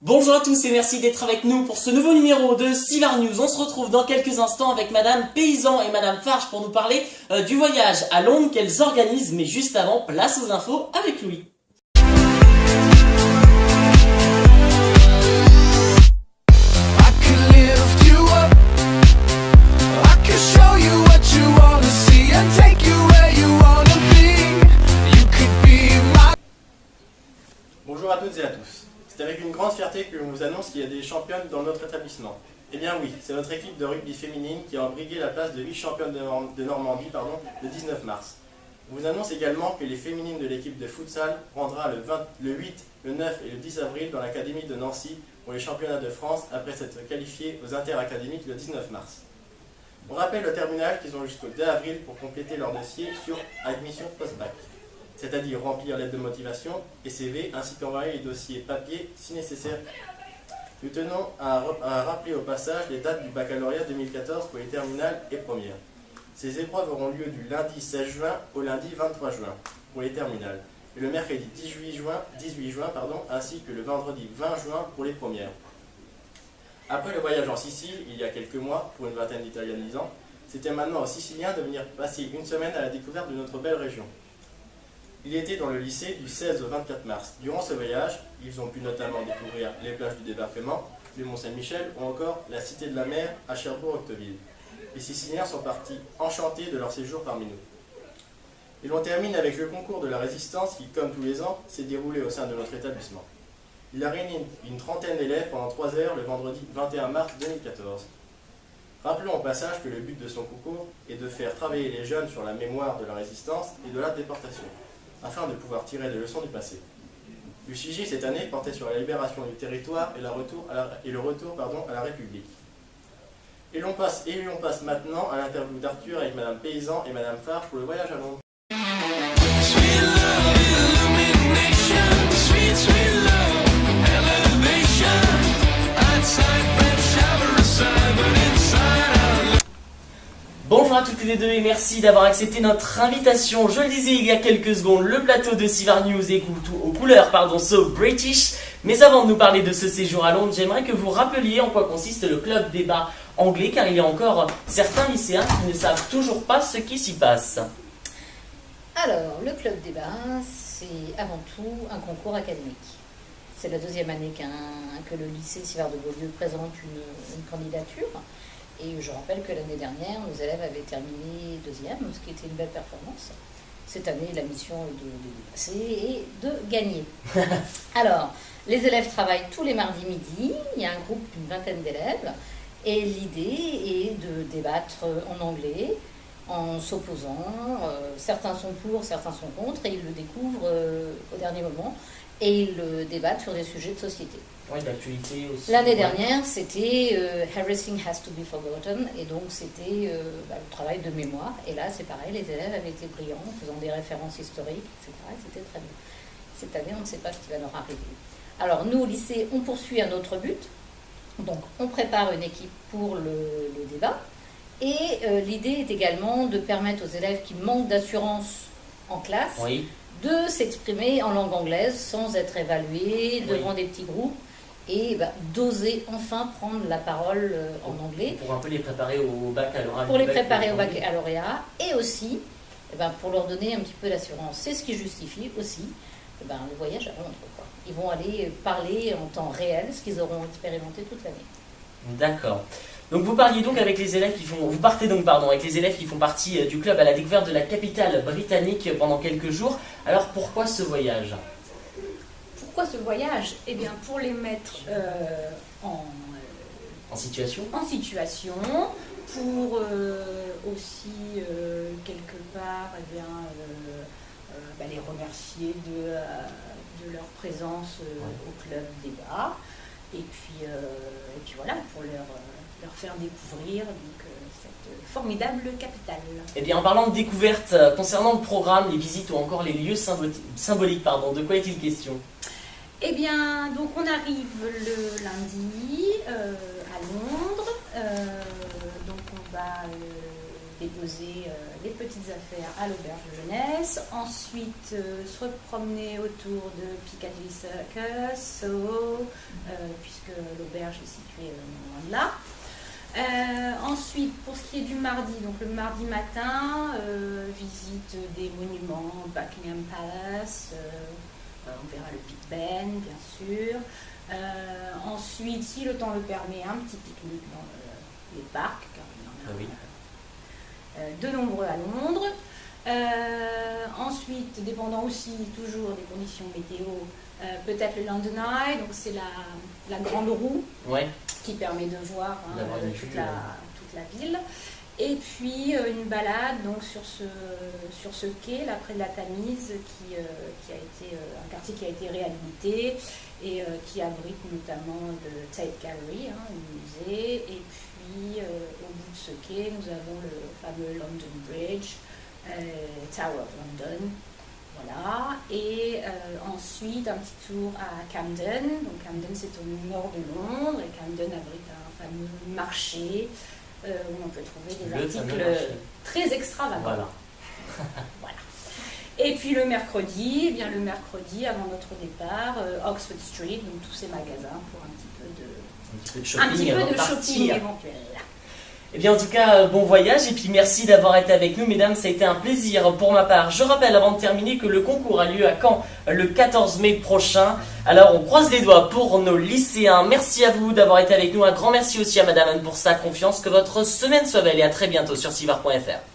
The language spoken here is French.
Bonjour à tous et merci d'être avec nous pour ce nouveau numéro de Sivar News. On se retrouve dans quelques instants avec Madame Paysan et Madame Farge pour nous parler du voyage à Londres qu'elles organisent. Mais juste avant, place aux infos avec Louis. Bonjour à toutes et à tous. C'est avec une grande fierté que l'on vous annonce qu'il y a des championnes dans notre établissement. Eh bien oui, c'est notre équipe de rugby féminine qui a embrigué la place de vice-championne de Normandie le 19 mars. On vous annonce également que les féminines de l'équipe de futsal rendra le 8, le 9 et le 10 avril dans l'académie de Nancy pour les championnats de France après s'être qualifiées aux interacadémiques le 19 mars. On rappelle au terminal qu'ils ont jusqu'au 2 avril pour compléter leur dossier sur admission post-bac, c'est-à-dire remplir l'aide de motivation et CV, ainsi qu'envoyer les dossiers papier si nécessaire. Nous tenons à rappeler au passage les dates du baccalauréat 2014 pour les terminales et premières. Ces épreuves auront lieu du lundi 16 juin au lundi 23 juin pour les terminales, et le mercredi 18 juin, ainsi que le vendredi 20 juin pour les premières. Après le voyage en Sicile, il y a quelques mois, pour une vingtaine d'Italianisants, c'était maintenant aux Siciliens de venir passer une semaine à la découverte de notre belle région. Il était dans le lycée du 16 au 24 mars. Durant ce voyage, ils ont pu notamment découvrir les plages du débarquement, le Mont-Saint-Michel ou encore la Cité de la Mer à Cherbourg-Octeville. Les Siciliens sont partis enchantés de leur séjour parmi nous. Et l'on termine avec le concours de la résistance qui, comme tous les ans, s'est déroulé au sein de notre établissement. Il a réuni une trentaine d'élèves pendant 3 heures le vendredi 21 mars 2014. Rappelons au passage que le but de son concours est de faire travailler les jeunes sur la mémoire de la résistance et de la déportation, afin de pouvoir tirer des leçons du passé. Le sujet cette année portait sur la libération du territoire et le retour à la République. Et l'on passe maintenant à l'interview d'Arthur avec Madame Paysan et Madame Farge pour le voyage à Londres. Bonjour à toutes les deux et merci d'avoir accepté notre invitation. Je le disais il y a quelques secondes, le plateau de Sivar News est aux couleurs so British. Mais avant de nous parler de ce séjour à Londres, j'aimerais que vous rappeliez en quoi consiste le club débat anglais, car il y a encore certains lycéens qui ne savent toujours pas ce qui s'y passe. Alors, le club débat, c'est avant tout un concours académique. C'est la deuxième année que le lycée Sivard de Beaulieu présente une candidature. Et je rappelle que l'année dernière, nos élèves avaient terminé deuxième, ce qui était une belle performance. Cette année, la mission est de dépasser et de gagner. Alors, les élèves travaillent tous les mardis midi. Il y a un groupe d'une vingtaine d'élèves. Et l'idée est de débattre en anglais, en s'opposant. Certains sont pour, certains sont contre, et ils le découvrent au dernier moment. Et ils le débattent sur des sujets de société. Oui, d'actualité aussi. L'année dernière, c'était Everything has to be forgotten, et donc c'était le travail de mémoire. Et là, c'est pareil, les élèves avaient été brillants, en faisant des références historiques, etc. Et c'était très bien. Cette année, on ne sait pas ce qui va leur arriver. Alors, nous, au lycée, on poursuit un autre but. Donc, on prépare une équipe pour le débat. Et l'idée est également de permettre aux élèves qui manquent d'assurance en classe de s'exprimer en langue anglaise sans être évalués devant des petits groupes et d'oser enfin prendre la parole en anglais. Pour un peu les préparer au baccalauréat. Pour les préparer au baccalauréat et aussi pour leur donner un petit peu d'assurance. C'est ce qui justifie aussi le voyage à Londres. Ils vont aller parler en temps réel ce qu'ils auront expérimenté toute l'année. D'accord. Donc vous partez donc avec les élèves qui font partie du club à la découverte de la capitale britannique pendant quelques jours. Alors pourquoi ce voyage ? Pourquoi ce voyage ? Eh bien pour les mettre en situation, pour aussi quelque part les remercier de leur présence au club débat et puis voilà, pour leur faire découvrir cette formidable capitale. Eh bien, en parlant de découverte, concernant le programme, les visites ou encore les lieux symboliques, de quoi est-il question ? Eh bien, donc on arrive le lundi à Londres, donc on va déposer les petites affaires à l'auberge de jeunesse, ensuite se promener autour de Piccadilly Circus, Soho, village est situé non loin de là. Ensuite, pour ce qui est du mardi, donc le mardi matin, visite des monuments, Buckingham Palace, on verra le Big Ben, bien sûr. Ensuite, si le temps le permet, un petit pique-nique dans les parcs, car il y en a de nombreux à Londres. Ensuite, dépendant aussi toujours des conditions météo, peut-être le London Eye, donc c'est la grande roue qui permet de voir toute la ville. Et puis une balade donc sur ce quai là près de la Tamise qui a été un quartier qui a été réhabilité et qui abrite notamment le Tate Gallery, un musée. Et puis au bout de ce quai, nous avons le fameux London Bridge, Tower of London. Voilà. Et ensuite un petit tour à Camden. Donc Camden c'est au nord de Londres et Camden abrite un fameux marché où on peut trouver des articles très extravagants. Voilà. Voilà. Et puis le mercredi, avant notre départ, Oxford Street, donc tous ces magasins pour un petit peu de shopping éventuel. Eh bien en tout cas, bon voyage et puis merci d'avoir été avec nous mesdames, ça a été un plaisir pour ma part. Je rappelle avant de terminer que le concours a lieu à Caen le 14 mai prochain. Alors on croise les doigts pour nos lycéens. Merci à vous d'avoir été avec nous, un grand merci aussi à Madame Anne pour sa confiance. Que votre semaine soit belle et à très bientôt sur Sivart.fr.